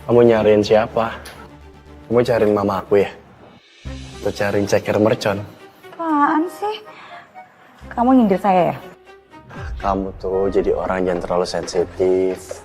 Kamu nyariin siapa? Kamu cariin mama aku ya? Atau cariin ceker mercon? Apaan sih? Kamu nyindir saya ya? Kamu tuh jadi orang yang terlalu sensitif.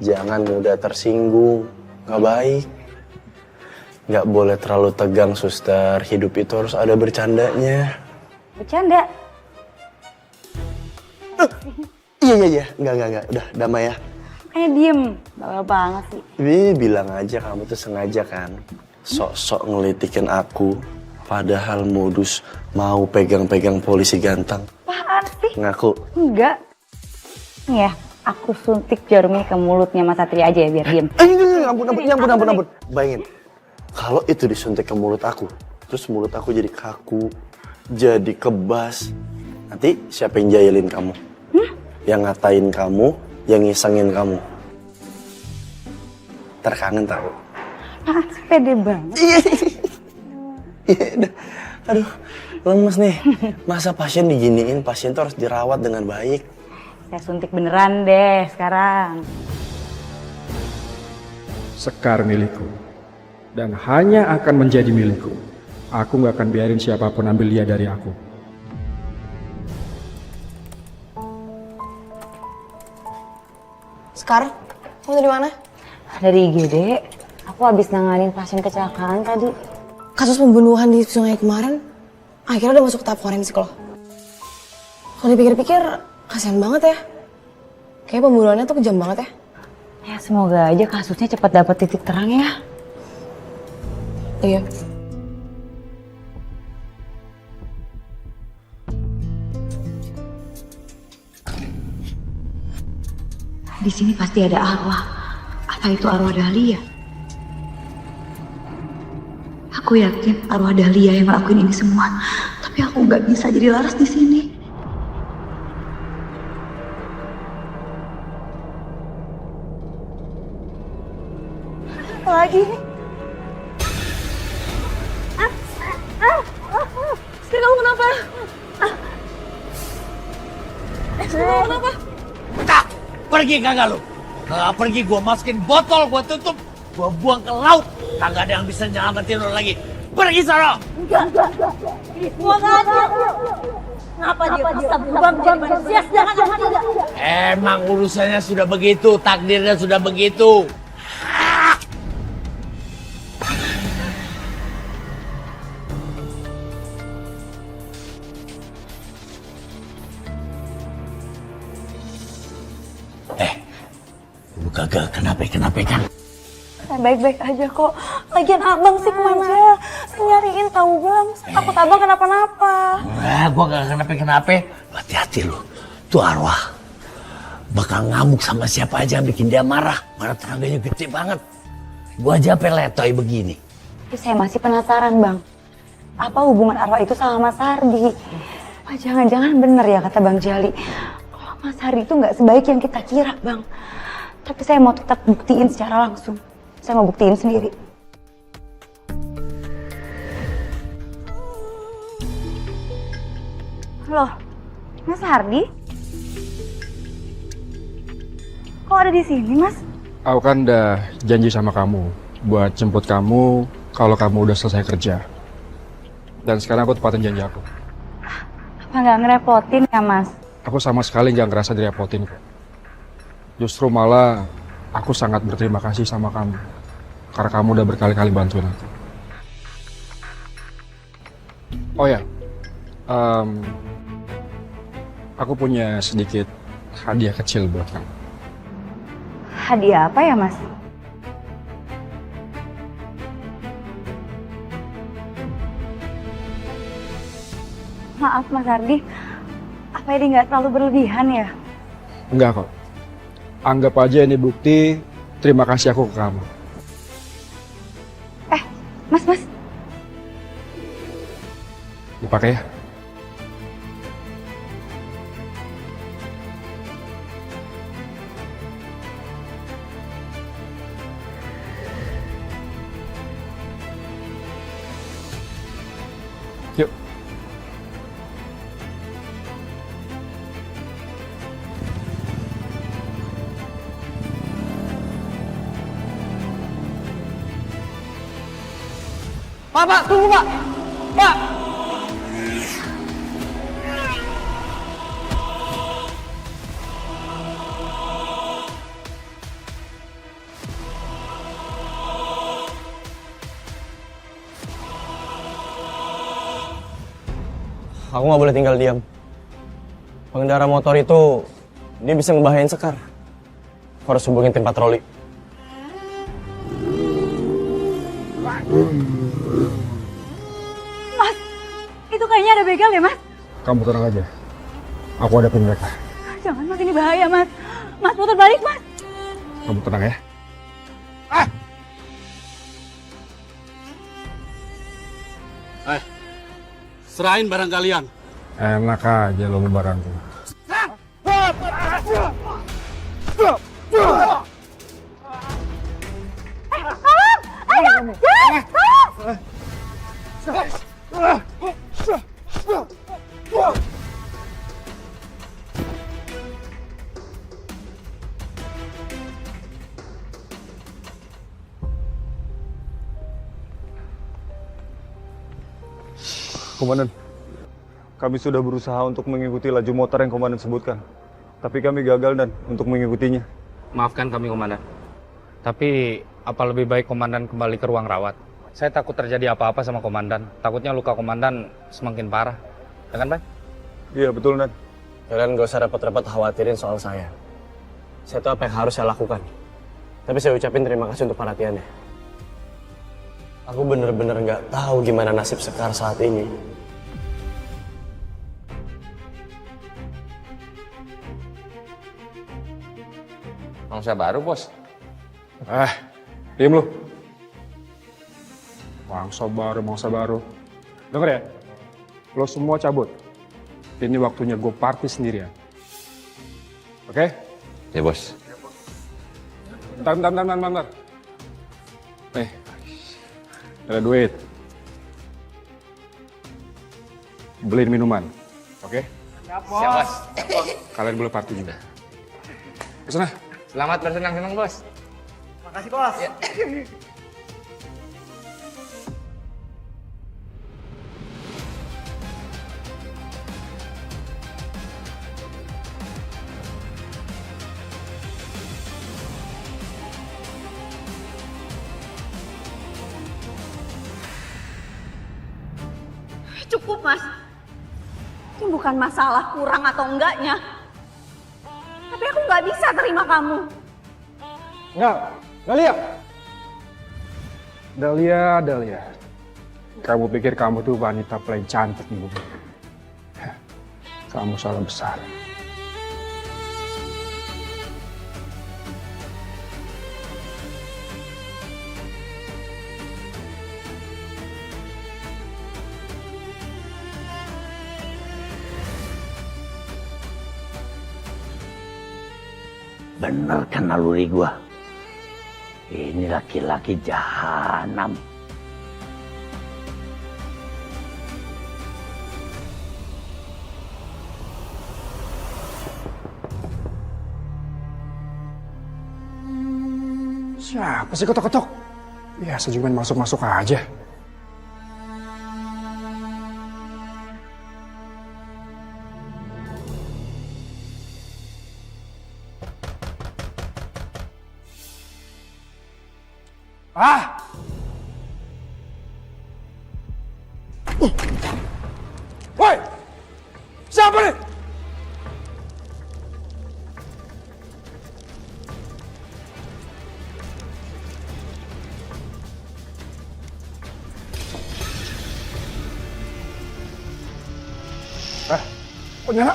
Jangan mudah tersinggung. Nggak baik. Nggak boleh terlalu tegang, suster. Hidup itu harus ada bercandanya. Bercanda? Iya. Nggak. Udah, damai ya. Kayak diem. Bawel banget sih. Bilang aja kamu tuh sengaja kan. Sok-sok ngelitikin aku. Padahal modus mau pegang-pegang polisi ganteng. Apaan sih? Ngaku. Enggak. Nih ya, aku suntik jarumnya ke mulutnya Mas Satria aja ya biar diem. Ampun. Bayangin. Kalau itu disuntik ke mulut aku, terus mulut aku jadi kaku, jadi kebas. Nanti siapa yang jahilin kamu? Yang ngatain kamu, yang ngisengin kamu. Terkangen tahu. Ah, pede banget. Iya, udah. Aduh, lemes nih. Masa pasien diginiin, pasien tuh harus dirawat dengan baik. Saya suntik beneran deh sekarang. Sekar milikku. Dan hanya akan menjadi milikku. Aku gak akan biarin siapapun ambil dia dari aku. Sekar, kamu dari mana? Dari IGD, aku habis nanganin pasien kecelakaan tadi. Kasus pembunuhan di sungai kemarin, akhirnya udah masuk tahap forensik loh. Kalau dipikir-pikir, kasihan banget ya. Kayak pembunuhannya tuh kejam banget ya. Ya semoga aja kasusnya cepat dapat titik terang ya. Iya. Di sini pasti ada arwah. Apa itu arwah Dahlia? Aku yakin arwah Dahlia yang ngelakuin ini semua. Tapi aku nggak bisa jadi laras di sini. Apa lagi nih? Istri kamu kenapa? Istri kamu kenapa? Tak, pergi kagak lu? Pergi gua masukin botol, gua tutup, gua buang ke laut. Kagak ada yang bisa nyelamatin lu lagi. Pergi sana. Enggak. Buang aja. Kenapa dia bisa berubah menjadi manusia sedangkan aku tidak? Emang urusannya sudah begitu, takdirnya sudah begitu. Lu kagak kenapa kan? Saya baik-baik aja kok. Lagian abang sih kemana? Saya nyariin tahu bang. Saya takut abang kenapa-napa. Gua kagak kenapa. Hati-hati lu. Tuh arwah bakal ngamuk sama siapa aja yang bikin dia marah. Mana tenaganya gede banget. Gua aja peletoy begini. Tapi saya masih penasaran bang. Apa hubungan arwah itu sama Mas Hardi? Apa jangan-jangan bener ya kata Bang Jali. Kalau Mas Hardi itu nggak sebaik yang kita kira bang. Tapi saya mau tetap buktiin secara langsung. Saya mau buktiin sendiri. Loh, Mas Hardi? Kok ada di sini, Mas? Aku kan udah janji sama kamu buat jemput kamu kalau kamu udah selesai kerja. Dan sekarang aku tepatin janji aku. Apa nggak ngerepotin ya, Mas? Aku sama sekali nggak ngerasa direpotin kok. Justru malah aku sangat berterima kasih sama kamu. Karena kamu udah berkali-kali bantuin aku. Oh ya, aku punya sedikit hadiah kecil buat kamu. Hadiah apa ya, Mas? Maaf, Mas Hardi. Apa ini nggak terlalu berlebihan ya? Enggak kok. Anggap aja ini bukti terima kasih aku ke kamu. Mas. Dipakai ya? Yuk. Pak, tunggu Pak! Pak! Aku nggak boleh tinggal diam. Pengendara motor itu, dia bisa ngebahayain Sekar. Aku harus hubungin tim patroli. Mas, itu kayaknya ada begal ya, Mas? Kamu tenang aja. Aku hadapin mereka. Jangan, Mas, ini bahaya, Mas. Mas, putar balik, Mas. Kamu tenang ya. Serahin barang kalian. Enak aja lo barangku. Komandan, kami sudah berusaha untuk mengikuti laju motor yang Komandan sebutkan. Tapi kami gagal dan untuk mengikutinya. Maafkan kami, Komandan. Tapi, apa lebih baik Komandan kembali ke ruang rawat? Saya takut terjadi apa-apa sama Komandan. Takutnya luka Komandan semakin parah. Ya kan, Pak? Iya, betul, Nan. Kalian gak usah repot-repot khawatirin soal saya. Saya tahu apa yang harus saya lakukan. Tapi saya ucapin terima kasih untuk perhatiannya. Aku bener-bener nggak tahu gimana nasib Sekar saat ini. Mangsa baru, Bos. Diam lu. Mangsa baru. Dengar ya, lo semua cabut. Ini waktunya gue party sendirian. Oke? Ya, Bos. Bentar. Nih, ada duit. Beliin minuman, oke? Siap, Bos. Kalian boleh party juga. Kesana. Selamat bersenang-senang, Bos. Makasih, Bos. Cukup, Mas. Ini bukan masalah kurang atau enggaknya. Tapi aku nggak bisa terima kamu. Enggak, Dahlia. Kamu pikir kamu tuh wanita paling cantik di bumi. Kamu salah besar. Bener kan naluri gua? Ini laki-laki jahanam. Siapa sih ketok-ketok? Biasa juga main masuk-masuk aja. Woi! Siapa nih? Kok nyala?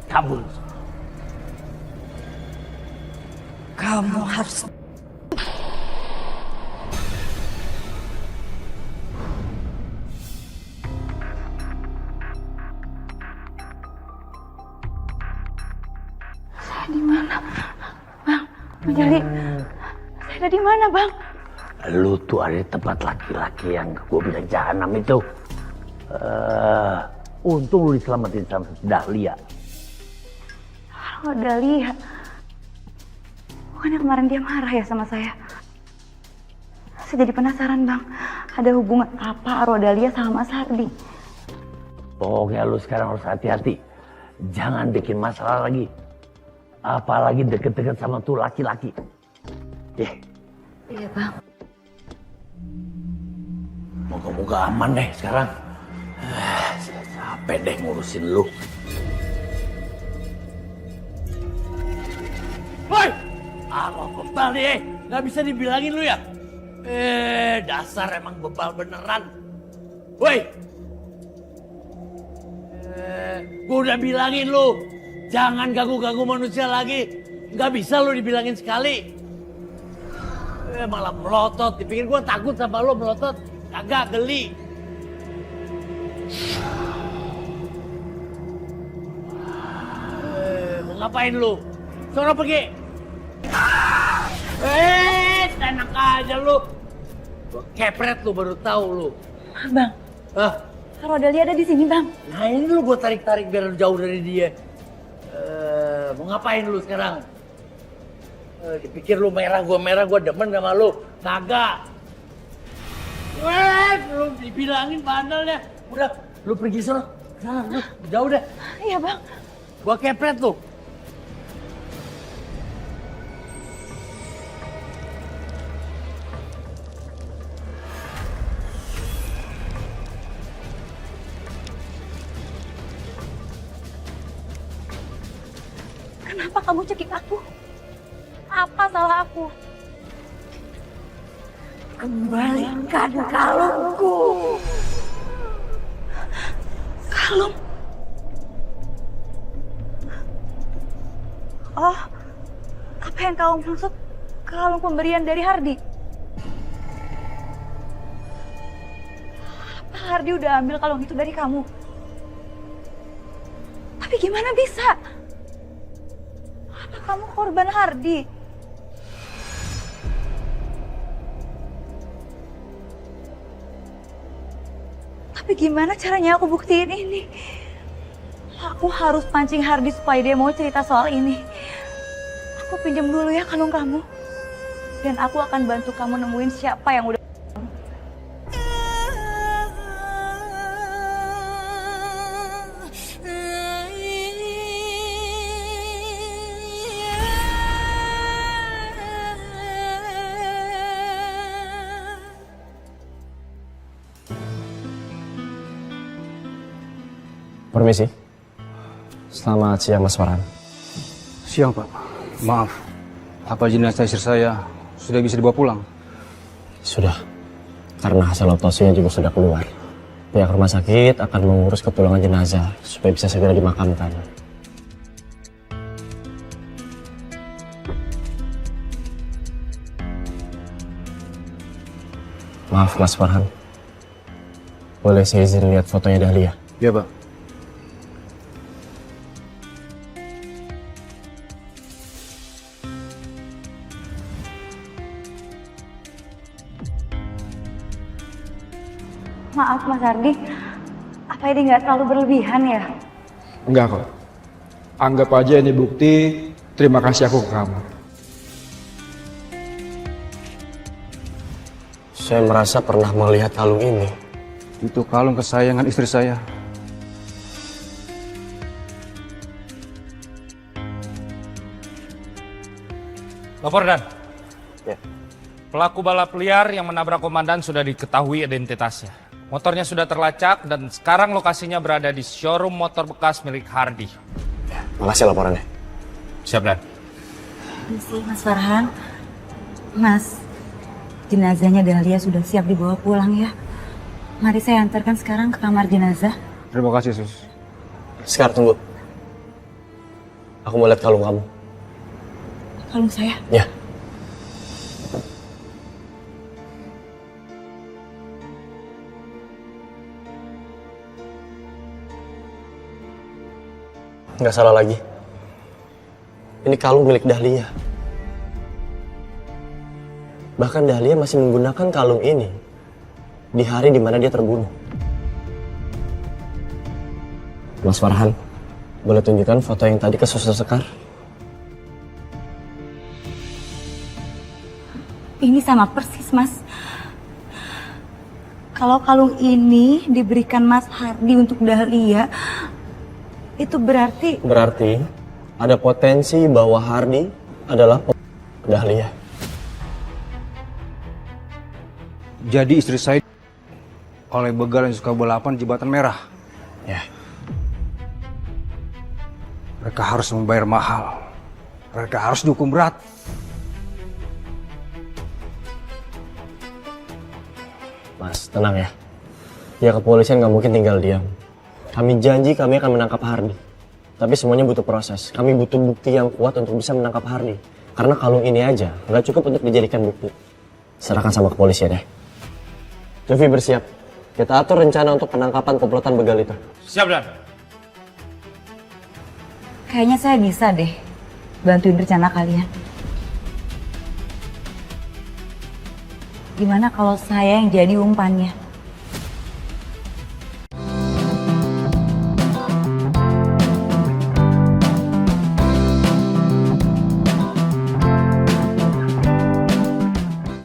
Kabur. Kamu harus Di mana? Bang, Bang Jali. Saya ada di mana, Bang? Lu tuh ada di tempat laki-laki yang gue bilang jahanam itu. Untung lu diselamatin sama Dahlia. Oh, Dahlia. Bukannya kemarin dia marah ya sama saya? Saya jadi penasaran, Bang. Ada hubungan apa arwah Dahlia sama Mas Hardi? Pokoknya lu sekarang harus hati-hati. Jangan bikin masalah lagi. Apalagi deket-deket sama tuh laki-laki. Iya, Bang. Moga-moga aman deh sekarang. Capek deh ngurusin lu. Woi! Apa bebal nih? Gak bisa dibilangin lu ya? Dasar emang bebal beneran. Woi! Gue udah bilangin lu. Jangan ganggu-ganggu manusia lagi. Gak bisa lu dibilangin sekali. Malah melotot. Dipikir gue takut sama lu melotot. Kagak, geli. Mau ngapain lu? Sono pergi. Enak aja lu. Gua kepret lu baru tahu lu. Bang. Hah? Arwah Dahlia ada di sini, Bang. Nah ini lu gue tarik-tarik biar lu jauh dari dia. Mau ngapain lu sekarang? Dipikir lu merah, gue demen sama lu. Kagak. Belum dibilangin bandelnya. Udah, lu pergi sana. Sana, lu jauh deh. Iya, Bang. Gua kepret lu. Kenapa kamu cekik aku? Apa salah aku? Kembalikan kalungku. Kalung? Oh, apa yang kamu maksud? Kalung pemberian dari Hardi? Apa Hardi udah ambil kalung itu dari kamu? Tapi gimana bisa? Apa kamu korban Hardi? Tapi gimana caranya aku buktiin ini? Aku harus pancing Hardi supaya dia mau cerita soal ini. Aku pinjam dulu ya kalung kamu. Dan aku akan bantu kamu nemuin siapa yang udah... Permisi. Selamat siang, Mas Farhan. Siang, Pak. Maaf. Apa jenazah istri saya sudah bisa dibawa pulang? Sudah. Karena hasil otosinya juga sudah keluar. Pihak rumah sakit akan mengurus kepulangan jenazah supaya bisa segera dimakamkan. Maaf, Mas Farhan. Boleh saya izin lihat fotonya Dahlia? Iya, Pak. Maaf Mas Hardi, apa ini nggak terlalu berlebihan ya? Enggak kok. Anggap aja ini bukti terima kasih aku ke kamu. Saya merasa pernah melihat kalung ini. Itu kalung kesayangan istri saya. Lapor Dan. Ya. Pelaku balap liar yang menabrak komandan sudah diketahui identitasnya. Motornya sudah terlacak dan sekarang lokasinya berada di showroom motor bekas milik Hardi. Makasih laporannya. Siap, Dan. Misi Mas Farhan. Mas, jenazahnya Dahlia sudah siap dibawa pulang ya. Mari saya antarkan sekarang ke kamar jenazah. Terima kasih, Sus. Sekar, tunggu. Aku mau lihat kalung kamu. Kalung saya? Ya. Nggak salah lagi. Ini kalung milik Dahlia. Bahkan Dahlia masih menggunakan kalung ini di hari dimana dia terbunuh. Mas Farhan, boleh tunjukkan foto yang tadi ke Suster Sekar? Ini sama persis, Mas. Kalau kalung ini diberikan Mas Hardi untuk Dahlia, itu berarti... Berarti ada potensi bahwa Hardi adalah Dahlia. Jadi istri saya oleh begal yang suka balapan jembatan merah. Ya. Mereka harus membayar mahal. Mereka harus dihukum berat. Mas, tenang ya. Ya kepolisian nggak mungkin tinggal diam. Kami janji kami akan menangkap Hardi. Tapi semuanya butuh proses. Kami butuh bukti yang kuat untuk bisa menangkap Hardi. Karena kalung ini aja nggak cukup untuk dijadikan bukti. Serahkan sama kepolisian ya. Jovi bersiap. Kita atur rencana untuk penangkapan komplotan begal itu. Siap, Dan. Kayaknya saya bisa deh bantuin rencana kalian. Gimana kalau saya yang jadi umpannya?